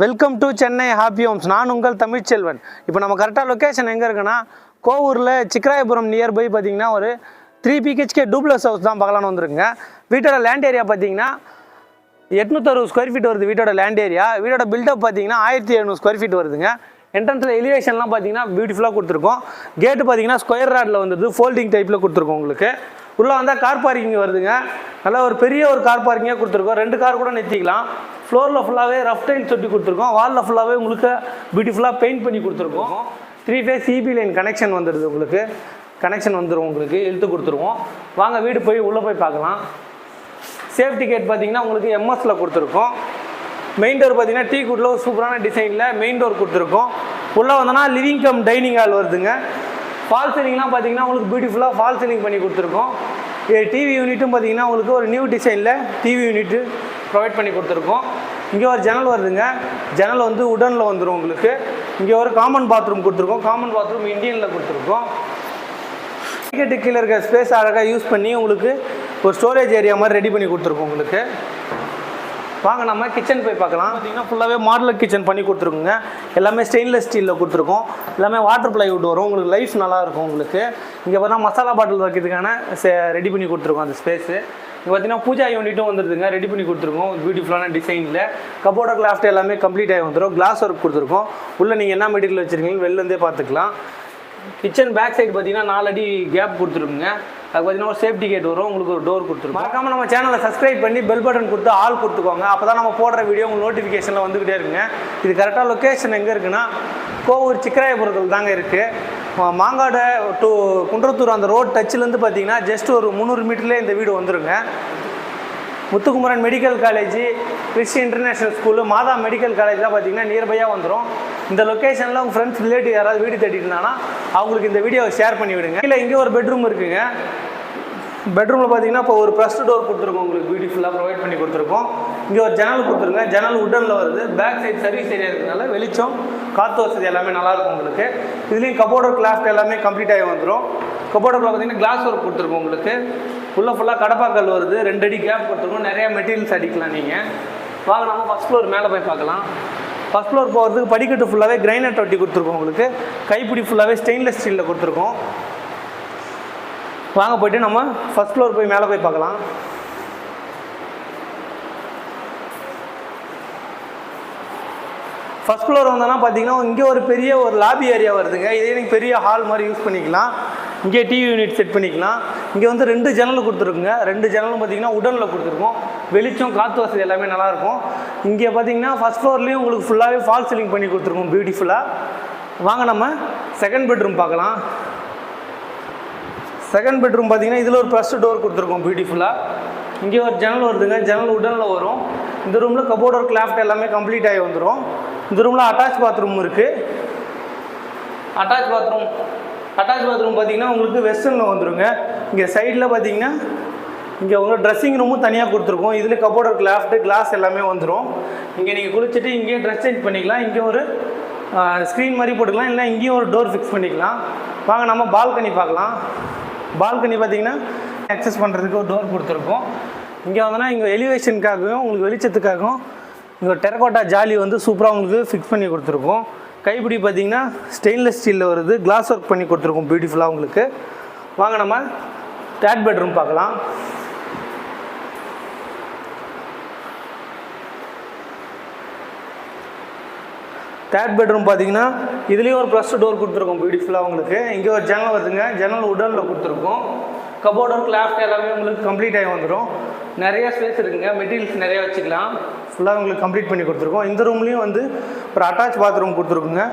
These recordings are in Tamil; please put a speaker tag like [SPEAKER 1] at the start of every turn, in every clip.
[SPEAKER 1] Welcome to Chennai Happy Homes. நான் உங்கள் தமிழ்ச்செல்வன். இப்போ நம்ம கரெக்டாக லொக்கேஷன் எங்கே இருக்குன்னா, கோவூரில் சிக்கராயபுரம் நியர்பை பார்த்தீங்கன்னா ஒரு 3 BHK டூப்ளஸ் ஹவுஸ் தான் பார்க்கலான்னு வந்துருங்க. வீட்டோட லேண்ட் ஏரியா பார்த்தீங்கன்னா 860 ஸ்கொயர் ஃபீட் வருது. வீட்டோட லேண்ட் ஏரியா. வீட்டோட பில்டப் பார்த்தீங்கன்னா 1700 ஸ்கொயர் ஃபீட் வருதுங்க. என்ட்ரன்ஸில் எலிவேஷன்லாம் பார்த்தீங்கன்னா பியூட்டிஃபுல்லாக கொடுத்துருக்கோம். கேட்டு பார்த்தீங்கன்னா ஸ்கொயர் ராடில் வந்துடுது, ஃபோல்டிங் டைப்பில் கொடுத்துருக்கோம். உங்களுக்கு உள்ளே வந்தால் கார் பார்க்கிங் வருதுங்க. நல்லா ஒரு பெரிய ஒரு கார் பார்க்கிங்காக கொடுத்துருக்கோம். 2 கார் கூட நிறுத்திக்கலாம். ஃப்ளோரில் ஃபுல்லாகவே ரஃப் டைல் சொட்டி கொடுத்துருக்கோம். வாலில் ஃபுல்லாகவே உங்களுக்கு பியூட்டிஃபுல்லாக பெயிண்ட் பண்ணி கொடுத்துருக்கோம். 3 phase EB லைன் கனெக்ஷன் வந்துடுது. உங்களுக்கு கனெக்ஷன் வந்துடும். உங்களுக்கு இழுத்து கொடுத்துருவோம். வாங்க வீடு போய் உள்ளே போய் பார்க்கலாம். சேஃப்டி கேட் பார்த்தீங்கன்னா உங்களுக்கு எம்எஸ்ல கொடுத்துருக்கோம். மெயின் டோர் பார்த்தீங்கன்னா டீ குட்டில் ஒரு சூப்பரான டிசைனில் மெயின் டோர் கொடுத்துருக்கோம். உள்ளே வந்தோன்னா லிவிங் கம் டைனிங் ஹால் வருதுங்க. ஃபால் சீலிங்லாம் பார்த்தீங்கன்னா உங்களுக்கு பியூட்டிஃபுல்லாக ஃபால் சீலிங் பண்ணி கொடுத்துருக்கோம். டிவி யூனிட்டும் பார்த்தீங்கன்னா உங்களுக்கு ஒரு நியூ டிசைனில் டிவி யூனிட்டு ப்ரொவைட் பண்ணி கொடுத்துருக்கோம். இங்கே ஒரு ஜன்னல் வருதுங்க. ஜன்னல் வந்து உடனில் வந்துடும். உங்களுக்கு இங்கே ஒரு காமன் பாத்ரூம் கொடுத்துருக்கோம். காமன் பாத்ரூம் இந்தியனில் கொடுத்துருக்கோம். டிக்கெட்டு கீழே இருக்க ஸ்பேஸ் அழகாக யூஸ் பண்ணி உங்களுக்கு ஒரு ஸ்டோரேஜ் ஏரியா மாதிரி ரெடி பண்ணி கொடுத்துருக்கோம். உங்களுக்கு வாங்க நம்ம கிச்சன் போய் பார்க்கலாம். பார்த்தீங்கன்னா ஃபுல்லாகவே மாடலர் கிச்சன் பண்ணி கொடுத்துருக்குங்க. எல்லாமே ஸ்டெயின்லெஸ் ஸ்டீலில் கொடுத்துருக்கோம். எல்லாமே வாட்டர் ப்ளைவுட் வரும். உங்களுக்கு லைஃப் நல்லாயிருக்கும். உங்களுக்கு இங்கே பார்த்தீங்கன்னா மசாலா பாட்டில் வைக்கிறதுக்கான ரெடி பண்ணி கொடுத்துருக்கோம் அந்த ஸ்பேஸு. இங்கே பார்த்தீங்கன்னா பூஜா யூனிட்டும் வந்துடுதுங்க. ரெடி பண்ணி கொடுத்துருக்கோம் பியூட்டிஃபுல்லான டிசைனில். கபோர்டு கிளாஃப்ட் எல்லாமே கம்ப்ளீட் ஆகி வந்துடும். கிளாஸ் ஒர்க் கொடுத்துருக்கோம். உள்ளே நீங்கள் என்ன மெட்டீரியல் வச்சுருக்கீங்க வெளிலேருந்தே பார்த்துக்கலாம். கிச்சன் பேக் சைடு பார்த்தீங்கன்னா 4 அடி கேப் கொடுத்துருக்குங்க. அது பார்த்தீங்கன்னா ஒரு சேஃப்டி கேட் வரும். உங்களுக்கு ஒரு டோர் கொடுத்துருக்கோம். மறக்காமல் நம்ம சேனலை சப்ஸ்கிரைப் பண்ணி பெல் பட்டன் கொடுத்து ஆல் கொடுத்துக்கோங்க. அப்போ தான் நம்ம போடுற வீடியோ உங்களுக்கு நோட்டிஃபிகேஷனில் வந்துக்கிட்டே இருக்குங்க. இது கரெக்டாக லொக்கேஷன் எங்கே இருக்குன்னா கோவூர் சிக்கராயபுரத்தில் தாங்க இருக்குது. மாங்காடு டு குன்றத்தூர் அந்த ரோட் டச்சிலேருந்து பார்த்தீங்கன்னா ஜஸ்ட் ஒரு 300 மீட்டர்லேயே இந்த வீடு வந்துருங்க. Muthukumaran Medical College, Christy International School, Matha Medical காலேஜ்லாம் பார்த்தீங்கன்னா நியர்பையாக வந்துடும். இந்த லொக்கேஷனில் உங்கள் ஃப்ரெண்ட்ஸ் ரிலேட்டிவ் யாராவது வீடு தேடிட்டுனா அவங்களுக்கு இந்த வீடியோவை ஷேர் பண்ணி விடுங்க. இல்லை இங்கே ஒரு பெட்ரூம் இருக்குங்க. பெட்ரூமில் பார்த்தீங்கன்னா இப்போ ஒரு ப்ளஸ் டோர் கொடுத்துருக்கோம். உங்களுக்கு பியூட்டிஃபுல்லாக ப்ரொவைட் பண்ணி கொடுத்துருக்கோம். இங்கே ஒரு ஜன்னல் கொடுத்துருங்க. ஜன்னல் உட்டனில் வருது. பேக் சைடு சர்வீஸ் ஏரியா இருக்கிறதுனால வெளிச்சம் காற்று வசதி எல்லாமே நல்லாயிருக்கும். உங்களுக்கு இதுலேயும் கபோர்டு கிளாஃப்ட் எல்லாமே கம்ப்ளீட் ஆகி வந்துடும். கபோர்டில் பார்த்தீங்கன்னா கிளாஸ் ஒர்க் கொடுத்துருக்கோம். உங்களுக்கு உள்ளே ஃபுல்லாக கடப்பாக்கல் வருது. 2 அடி கேப் கொடுத்துருக்கோம். நிறையா மெட்டீரியல்ஸ் அடிக்கலாம் நீங்கள். வாங்க நம்ம ஃபஸ்ட் ஃப்ளோர் மேலே போய் பார்க்கலாம். ஃபஸ்ட் ஃப்ளோர் போகிறதுக்கு படிக்கட்டு ஃபுல்லாகவே கிரைனைட் ஒட்டி கொடுத்துருக்கோம். உங்களுக்கு கைப்பிடி ஃபுல்லாகவே ஸ்டெயின்லெஸ் ஸ்டீலில் கொடுத்துருக்கோம். வாங்க போய்ட்டு நம்ம ஃபஸ்ட் ஃப்ளோர் போய் மேலே போய் பார்க்கலாம். ஃபஸ்ட் ஃப்ளோர் வந்தோன்னா பார்த்தீங்கன்னா இங்கே ஒரு பெரிய ஒரு லாபி ஏரியா வருதுங்க. இதே நீங்கள் பெரிய ஹால் மாதிரி யூஸ் பண்ணிக்கலாம். இங்கே டிவி யூனிட் செட் பண்ணிக்கலாம். இங்கே வந்து 2 ஜன்னல் கொடுத்துருக்குங்க. 2 ஜன்னலும் பார்த்தீங்கன்னா உடனில் கொடுத்துருக்கோம். வெளிச்சம் காற்று வசதி எல்லாமே நல்லாயிருக்கும். இங்கே பார்த்தீங்கன்னா ஃபஸ்ட் ஃப்ளோர்லேயும் உங்களுக்கு ஃபுல்லாகவே ஃபால் சீலிங் பண்ணி கொடுத்துருக்கோம் பியூட்டிஃபுல்லாக. வாங்க நம்ம செகண்ட் பெட்ரூம் பார்க்கலாம். செகண்ட் பெட்ரூம் பார்த்தீங்கன்னா இதில் ஒரு ப்ளஸ் டோர் கொடுத்துருக்கோம் பியூட்டிஃபுல்லாக. இங்கே ஒரு ஜன்னல் வருதுங்க. ஜன்னல் உடனில் வரும். இந்த ரூமில் கபோர்டு ஒர்க் கிளாஃப்ட் எல்லாமே கம்ப்ளீட் ஆகி வந்துடும். இந்த ரூமில் அட்டாச் பாத்ரூம் இருக்குது. அட்டாச் பாத்ரூம் பார்த்தீங்கன்னா உங்களுக்கு வெஸ்டர்னில் வந்துடுங்க. இங்கே சைடில் பார்த்தீங்கன்னா இங்கே உங்களுக்கு ட்ரெஸ்ஸிங் ரூமும் தனியாக கொடுத்துருக்கோம். இதில் கபோர்டு கிளாஃப்ட்டு கிளாஸ் எல்லாமே வந்துடும். இங்கே நீங்கள் குளிச்சுட்டு இங்கேயே ட்ரெஸ் சேஞ்ச் பண்ணிக்கலாம். இங்கே ஒரு ஸ்க்ரீன் மாதிரி போட்டுக்கலாம். இல்லை இங்கேயும் ஒரு டோர் ஃபிக்ஸ் பண்ணிக்கலாம். வாங்க நம்ம பால்கனி பார்க்கலாம். பால்கனி பார்த்தீங்கன்னா அக்சஸ் பண்ணுறதுக்கு ஒரு டோர் கொடுத்துருக்கோம். இங்கே வந்தோன்னா இங்கே எலிவேஷனுக்காகவும் உங்களுக்கு வெளிச்சத்துக்காகவும் இங்கே டெரகோட்டா ஜாலி வந்து சூப்பராக உங்களுக்கு ஃபிக்ஸ் பண்ணி கொடுத்துருக்கோம். கைப்பிடி பார்த்தீங்கன்னா ஸ்டெயின்லெஸ் ஸ்டீலில் வருது. கிளாஸ் ஒர்க் பண்ணி கொடுத்துருக்கோம் பியூட்டிஃபுல்லாக உங்களுக்கு. வாங்க நம்ம தேர்ட் பெட்ரூம் பார்க்கலாம். தேர்ட் பெட்ரூம் பார்த்தீங்கன்னா இதுலேயும் ஒரு ப்ளஸ் டோர் கொடுத்துருக்கோம் பியூட்டிஃபுல்லாக உங்களுக்கு. இங்கே ஒரு ஜன்னல் வருதுங்க. ஜன்னல் உடனில் கொடுத்துருக்கோம். கபோர்டு கிளாஃப்ட் எல்லாமே உங்களுக்கு கம்ப்ளீட் ஆகி வந்துடும். நிறைய ஸ்பேஸ் இருக்குங்க. மெட்டீரியல்ஸ் நிறையா வச்சுக்கலாம். ஃபுல்லாக உங்களுக்கு கம்ப்ளீட் பண்ணி கொடுத்துருக்கோம். இந்த ரூம்லேயும் வந்து ஒரு அட்டாச் பாத்ரூம் கொடுத்துருக்குங்க.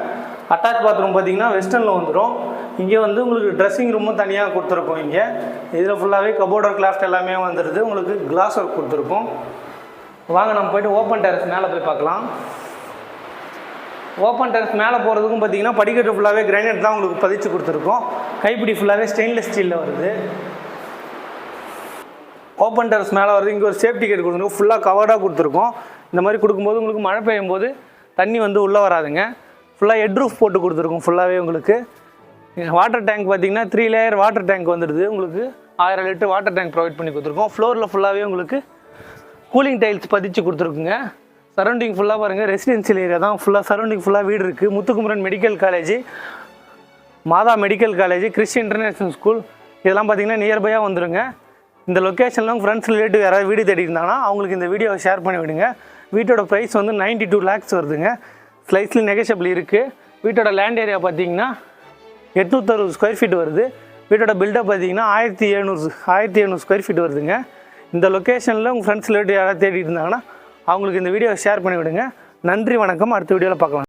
[SPEAKER 1] அட்டாச் பாத்ரூம் பார்த்தீங்கன்னா வெஸ்டர்னில் வந்துடும். இங்கே வந்து உங்களுக்கு ட்ரெஸ்ஸிங் ரூமும் தனியாக கொடுத்துருக்கோம். இங்கே இதில் ஃபுல்லாகவே கபோர்டு கிளாஃப்ட் எல்லாமே வந்துடுது. உங்களுக்கு கிளாஸ் ஒர்க் கொடுத்துருக்கோம். வாங்க நம்ம போய்ட்டு ஓப்பன் டெரஸ் மேலே போய் பார்க்கலாம். ஓப்பன் டெரஸ் மேலே போகிறதுக்கும் பார்த்தீங்கன்னா படிக்கட்டு ஃபுல்லாகவே கிரைனைட் தான் உங்களுக்கு பதிச்சு கொடுத்துருக்கோம். கைப்பிடி ஃபுல்லாகவே ஸ்டெயின்லெஸ் ஸ்டீலில் வருது. ஓப்பன் டெரஸ் மேலே வருது. இங்கே ஒரு சேஃப்டி கேட் கொடுத்துருக்கோம். ஃபுல்லாக கவர்டாக கொடுத்துருக்கோம். இந்த மாதிரி கொடுக்கும்போது உங்களுக்கு மழை பெய்யும் போது தண்ணி வந்து உள்ளே வராதுங்க. ஃபுல்லாக ஹெட் ரூஃப் போட்டு கொடுத்துருக்கோம். ஃபுல்லாகவே உங்களுக்கு வாட்டர் டேங்க் பார்த்தீங்கன்னா 3 லேயர் வாட்டர் டேங்க் வந்துடுது. உங்களுக்கு 1000 லிட்டர் வாட்டர் டேங்க் ப்ரொவைட் பண்ணி கொடுத்துருக்கோம். ஃப்ளோரில் ஃபுல்லாகவே உங்களுக்கு கூலிங் டைல்ஸ் பதிச்சு கொடுத்துருக்குங்க. சரௌண்டிங் ஃபுல்லாக பாருங்கள் ரெசிடென்சியல் ஏரியா தான் ஃபுல்லாக, சரௌண்டிங் ஃபுல்லாக வீடு இருக்குது. Muthukumaran Medical College, Matha Medical College, Christy International School இதெல்லாம் பார்த்தீங்கன்னா நியர்பையாக வந்துடுங்க. இந்த லொக்கேஷனில் உங்கள் ஃப்ரெண்ட்ஸ் ரிலேட்டிவ் யாராவது வீடு தேடி இருந்தாங்கன்னா அவங்களுக்கு இந்த வீடியோவை ஷேர் பண்ணி விடுங்க. வீட்டோட ப்ரைஸ் வந்து 92 lakhs வருதுங்க. ஸ்லைஸ்லி நெகஷபிள் இருக்குது. வீட்டோட லேண்ட் ஏரியா பார்த்தீங்கன்னா 860 ஸ்கொயர் ஃபீட் வருது. வீட்டோட பில்டப் பார்த்தீங்கன்னா 1700 ஸ்கொயர் ஃபீட் வருதுங்க. இந்த லொக்கேஷனில் உங்கள் ஃப்ரெண்ட்ஸ் ரிலேட்டிவ் யாராவது தேடி இருந்தாங்கன்னா அவங்களுக்கு இந்த வீடியோவை ஷேர் பண்ணி விடுங்க. நன்றி, வணக்கம். அடுத்த வீடியோவில் பார்க்கலாம்.